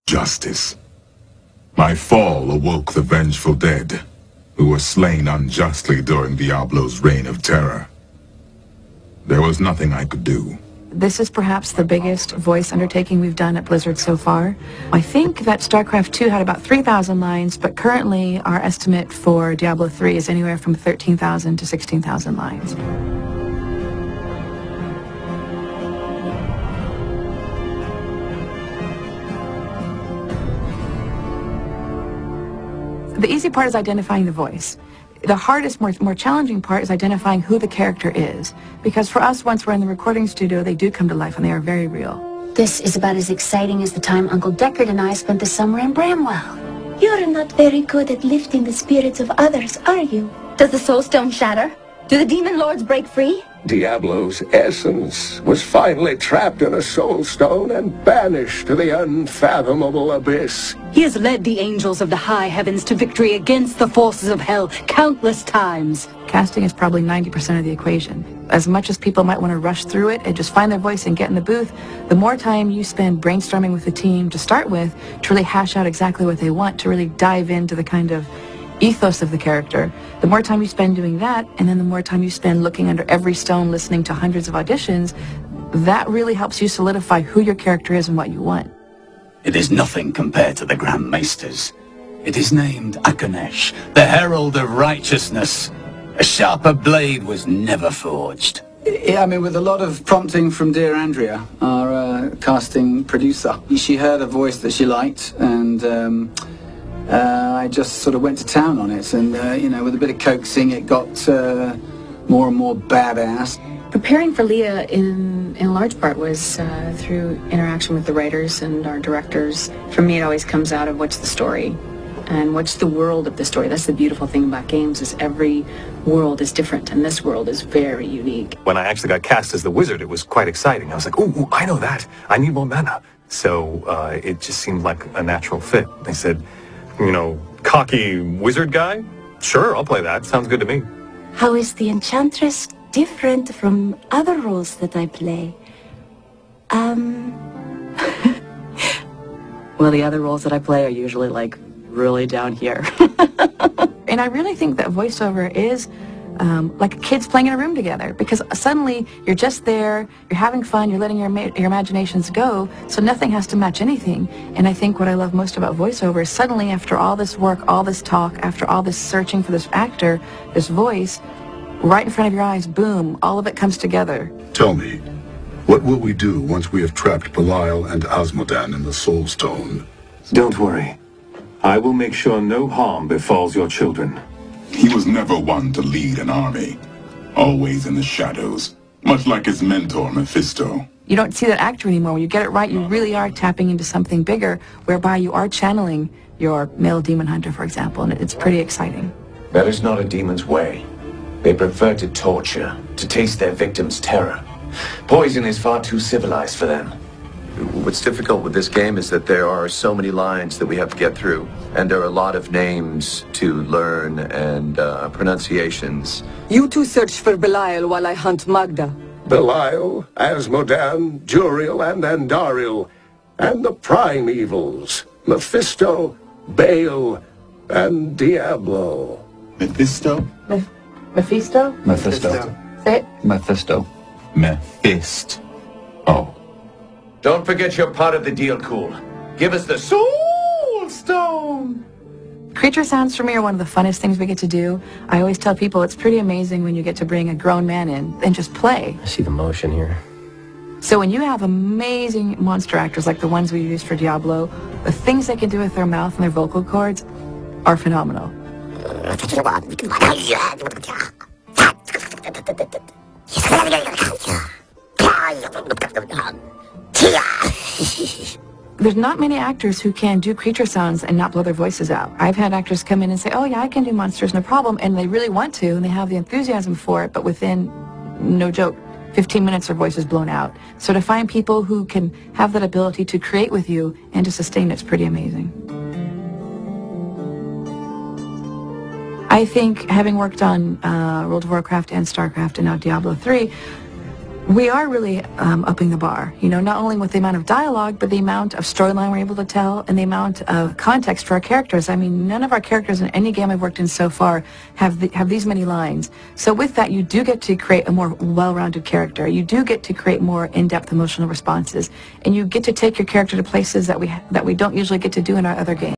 Justice. My fall awoke the vengeful dead, who were slain unjustly during Diablo's reign of terror. There was nothing I could do. This is perhaps the biggest voice undertaking we've done at Blizzard so far. I think that StarCraft 2 had about 3,000 lines, but currently our estimate for Diablo 3 is anywhere from 13,000 to 16,000 lines. The easy part is identifying the voice. The hardest, more challenging part is identifying who the character is. Because for us, once we're in the recording studio, they do come to life and they are very real. This is about as exciting as the time Uncle Deckard and I spent the summer in Bramwell. You're not very good at lifting the spirits of others, are you? Does the soul stone shatter? Do the demon lords break free? Diablo's essence was finally trapped in a soul stone and banished to the unfathomable abyss. He has led the angels of the high heavens to victory against the forces of hell countless times. Casting is probably 90% of the equation. As much as people might want to rush through it and just find their voice and get in the booth, the more time you spend brainstorming with the team to start with, to really hash out exactly what they want, to really dive into the kind of ethos of the character, the more time you spend doing that, and then the more time you spend looking under every stone, listening to hundreds of auditions, that really helps you solidify who your character is and what you want. It is nothing compared to the Grand Maesters. It is named Akanesh, the Herald of Righteousness. A sharper blade was never forged. Yeah, I mean, with a lot of prompting from dear Andrea, our casting producer. She heard a voice that she liked, and I just sort of went to town on it, and, you know, with a bit of coaxing, it got more and more badass. Preparing for Leah in large part was through interaction with the writers and our directors. For me, it always comes out of what's the story and what's the world of the story. That's the beautiful thing about games, is every world is different, and this world is very unique. When I actually got cast as the wizard, it was quite exciting. I was like, ooh, I know that. I need more mana. So it just seemed like a natural fit. They said, you know, cocky wizard guy? Sure, I'll play that. Sounds good to me. How is the Enchantress different from other roles that I play? Well, the other roles that I play are usually, like, really down here. And I really think that voiceover is like kids playing in a room together, because suddenly you're just there, you're having fun, you're letting your imaginations go, so nothing has to match anything. And I think what I love most about voiceover is suddenly, after all this work, all this talk, after all this searching for this actor, this voice, right in front of your eyes, boom, all of it comes together. Tell me, what will we do once we have trapped Belial and Asmodan in the Soul Stone? Don't worry. I will make sure no harm befalls your children. He was never one to lead an army. Always in the shadows, much like his mentor, Mephisto. You don't see that actor anymore. When you get it right, you really are tapping into something bigger, whereby you are channeling your male demon hunter, for example, and it's pretty exciting. That is not a demon's way. They prefer to torture, to taste their victims' terror. Poison is far too civilized for them. What's difficult with this game is that there are so many lines that we have to get through, and there are a lot of names to learn and pronunciations. You two search for Belial while I hunt Magda. Belial, Asmodan, Juriel, and Andariel, and the prime evils, Mephisto, Baal, and Diablo. Mephisto? Mephisto? Mephisto. Say it. Mephisto. Mephist. Oh. Don't forget you're part of the deal, cool. Give us the Soul Stone! Creature sounds for me are one of the funnest things we get to do. I always tell people it's pretty amazing when you get to bring a grown man in and just play. I see the motion here. So when you have amazing monster actors like the ones we use for Diablo, the things they can do with their mouth and their vocal cords are phenomenal. There's not many actors who can do creature sounds and not blow their voices out. I've had actors come in and say, oh yeah, I can do monsters, no problem, and they really want to, and they have the enthusiasm for it, but within, no joke, 15 minutes their voice is blown out. So to find people who can have that ability to create with you and to sustain it's pretty amazing. I think, having worked on World of Warcraft and StarCraft and now Diablo 3, We are really upping the bar, you know, not only with the amount of dialogue, but the amount of storyline we're able to tell and the amount of context for our characters. I mean, none of our characters in any game I've worked in so far have these many lines. So with that, you do get to create a more well-rounded character. You do get to create more in-depth emotional responses, and you get to take your character to places that we don't usually get to do in our other games.